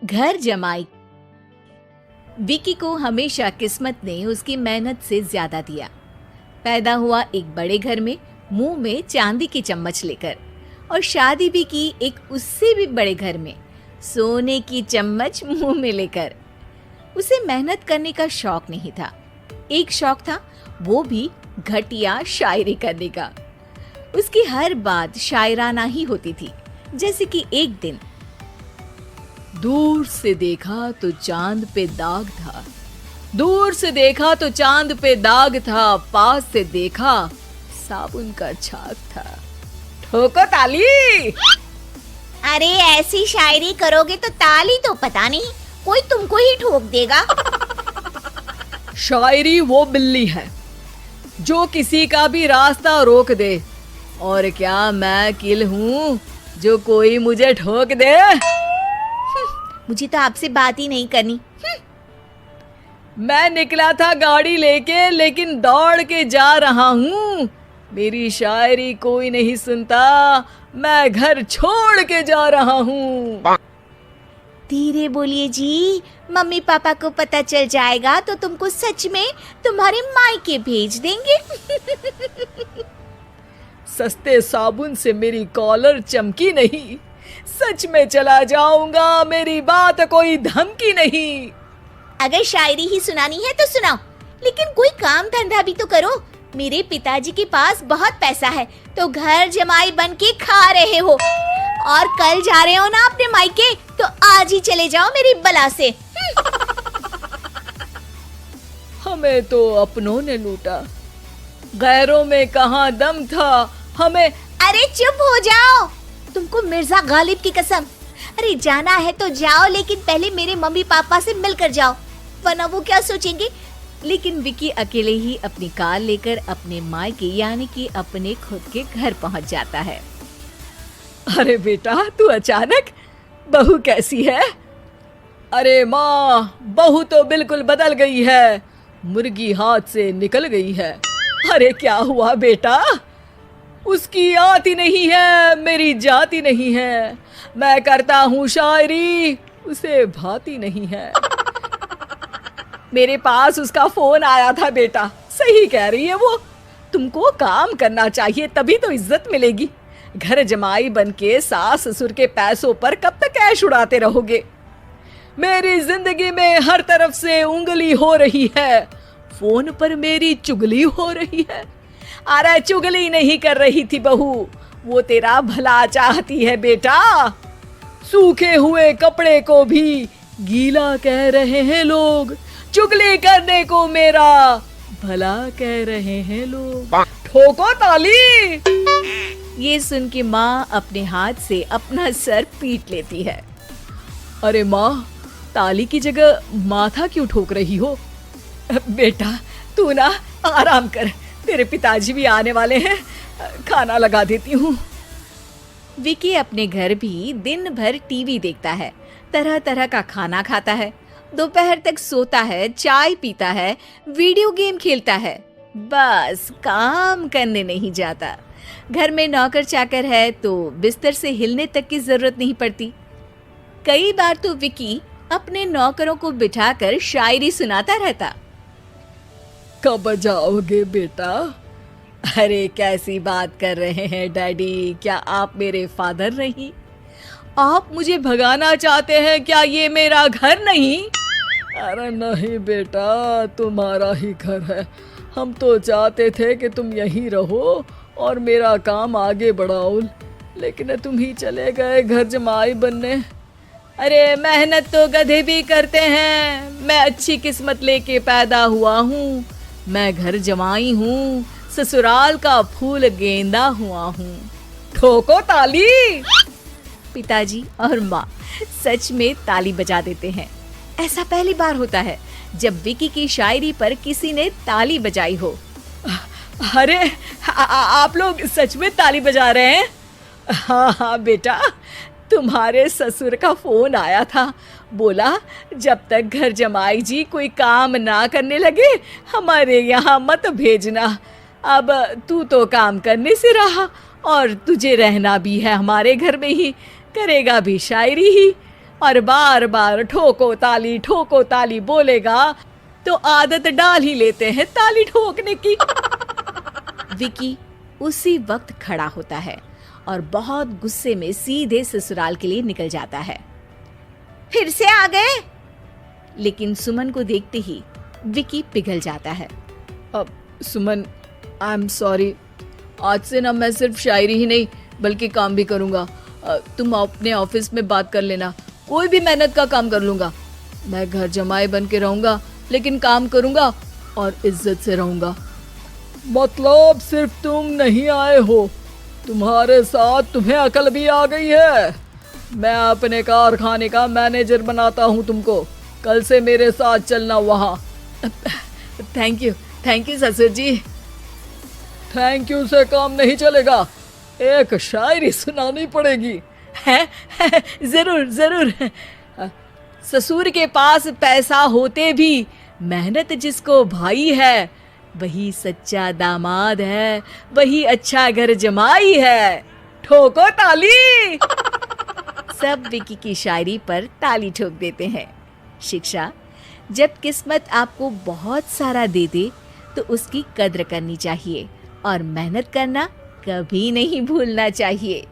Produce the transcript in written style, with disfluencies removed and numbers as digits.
घर जमाई। विकी को हमेशा किस्मत ने उसकी मेहनत से ज्यादा दिया। पैदा हुआ एक बड़े घर में, मुंह में चांदी की चम्मच लेकर, और शादी भी की एक उससे भी बड़े घर में, सोने की चम्मच मुंह में लेकर। उसे मेहनत करने का शौक नहीं था। एक शौक था, वो भी घटिया शायरी करने का। उसकी हर बात शायराना ही होती थी। जैसे कि एक दिन, दूर से देखा तो चांद पे दाग था, दूर से देखा तो चांद पे दाग था, पास से देखा साबुन का छाग था। ठोको ताली। अरे ऐसी शायरी करोगे तो ताली तो पता नहीं, कोई तुमको ही ठोक देगा। शायरी वो बिल्ली है जो किसी का भी रास्ता रोक दे, और क्या मैं किल हूँ जो कोई मुझे ठोक दे। मुझे तो आपसे बात ही नहीं करनी। मैं निकला था गाड़ी लेके, लेकिन दौड़ के जा रहा हूँ। मेरी शायरी कोई नहीं सुनता, मैं घर छोड़ के जा रहा हूँ। धीरे बोलिए जी, मम्मी पापा को पता चल जाएगा तो तुमको सच में तुम्हारे मायके भेज देंगे। सस्ते साबुन से मेरी कॉलर चमकी नहीं, सच में चला जाऊंगा, मेरी बात कोई धमकी नहीं। अगर शायरी ही सुनानी है तो सुनाओ, लेकिन कोई काम धंधा भी तो करो। मेरे पिताजी के पास बहुत पैसा है, तो घर जमाई बन के खा रहे हो, और कल जा रहे हो ना अपने मायके, तो आज ही चले जाओ मेरी बला से। हमें तो अपनों ने लूटा, गैरों में कहाँ दम था हमें। अरे चुप हो जाओ, तुमको मिर्जा गालिब की कसम। अरे जाना है तो जाओ, लेकिन पहले मेरे मम्मी पापा से मिलकर जाओ, वरना वो क्या सोचेंगे। लेकिन विकी अकेले ही अपनी कार लेकर अपने मायके यानी कि अपने खुद के घर पहुंच जाता है। अरे बेटा, तू अचानक, बहू कैसी है? अरे माँ, बहू तो बिल्कुल बदल गई है, मुर्गी हाथ से निकल गई है। अरे क्या हुआ बेटा? उसकी आती नहीं है, मेरी जाती नहीं है। मैं करता हूँ शायरी, उसे भाती नहीं है। मेरे पास उसका फोन आया था बेटा, सही कह रही है वो। तुमको काम करना चाहिए, तभी तो इज्जत मिलेगी। घर जमाई बनके सास ससुर के पैसों पर कब तक ऐश उड़ाते रहोगे? मेरी जिंदगी में हर तरफ से उंगली हो रही है, फोन पर मेरी चुगली हो रही है। अरे चुगली नहीं कर रही थी बहू, वो तेरा भला चाहती है बेटा। सूखे हुए कपड़े को भी गीला कह रहे हैं लोग, चुगली करने को मेरा भला कह रहे हैं लोग। ठोको ताली। ये सुन के माँ अपने हाथ से अपना सर पीट लेती है। अरे माँ, ताली की जगह माथा क्यों ठोक रही हो? बेटा तू ना आराम कर, तेरे पिताजी भी आने वाले हैं, खाना लगा देती हूँ। विकी अपने घर भी दिन भर टीवी देखता है, तरह तरह का खाना खाता है, दोपहर तक सोता है, चाय पीता है, वीडियो गेम खेलता है, बस काम करने नहीं जाता। घर में नौकर चाकर है तो बिस्तर से हिलने तक की जरूरत नहीं पड़ती। कई बार तो विकी अपने नौकरों को बिठाकर शायरी सुनाता रहता। कब जाओगे बेटा? अरे कैसी बात कर रहे हैं डैडी, क्या आप मेरे फादर नहीं? आप मुझे भगाना चाहते हैं क्या? ये मेरा घर नहीं। अरे नहीं बेटा, तुम्हारा ही घर है। हम तो चाहते थे कि तुम यहीं रहो और मेरा काम आगे बढ़ाओ, लेकिन तुम ही चले गए घर जमाई बनने। अरे मेहनत तो गधे भी करते हैं, मैं अच्छी किस्मत लेके पैदा हुआ हूँ, मैं घर जमाई हूँ, ससुराल का फूल गेंदा हुआ हूँ। ठोको ताली। पिताजी और माँ सच में ताली बजा देते हैं। ऐसा पहली बार होता है जब विकी की शायरी पर किसी ने ताली बजाई हो। अरे आप लोग सच में ताली बजा रहे हैं? हाँ हाँ बेटा, तुम्हारे ससुर का फोन आया था, बोला जब तक घर जमाई जी कोई काम ना करने लगे हमारे यहाँ मत भेजना। अब तू तो काम करने से रहा और तुझे रहना भी है हमारे घर में ही, करेगा भी शायरी ही। और बार बार ठोको ताली बोलेगा तो आदत डाल ही लेते हैं ताली ठोकने की। विकी उसी वक्त खड़ा होता है और बहुत गुस्से में सीधे ससुराल के लिए निकल जाता है। फिर से आ गए? लेकिन सुमन को देखते ही विकी पिघल जाता है। अब सुमन, आई एम सॉरी, आज से ना मैं सिर्फ शायरी ही नहीं बल्कि काम भी करूँगा। तुम अपने ऑफिस में बात कर लेना, कोई भी मेहनत का काम कर लूँगा। मैं घर जमाई बन के रहूँगा लेकिन काम करूँगा और इज्जत से रहूँगा। मतलब सिर्फ तुम नहीं आए हो, तुम्हारे साथ तुम्हें अकल भी आ गई है। मैं अपने कारखाने का मैनेजर बनाता हूँ तुमको, कल से मेरे साथ चलना वहाँ। थैंक यू ससुर जी। थैंक यू से काम नहीं चलेगा, एक शायरी सुनानी पड़ेगी। है? जरूर। ससुर के पास पैसा होते भी मेहनत जिसको भाई है, वही सच्चा दामाद है, वही अच्छा घर जमाई है। ठोको ताली। सब विकी की शायरी पर ताली ठोक देते हैं। शिक्षा: जब किस्मत आपको बहुत सारा दे दे तो उसकी कद्र करनी चाहिए और मेहनत करना कभी नहीं भूलना चाहिए।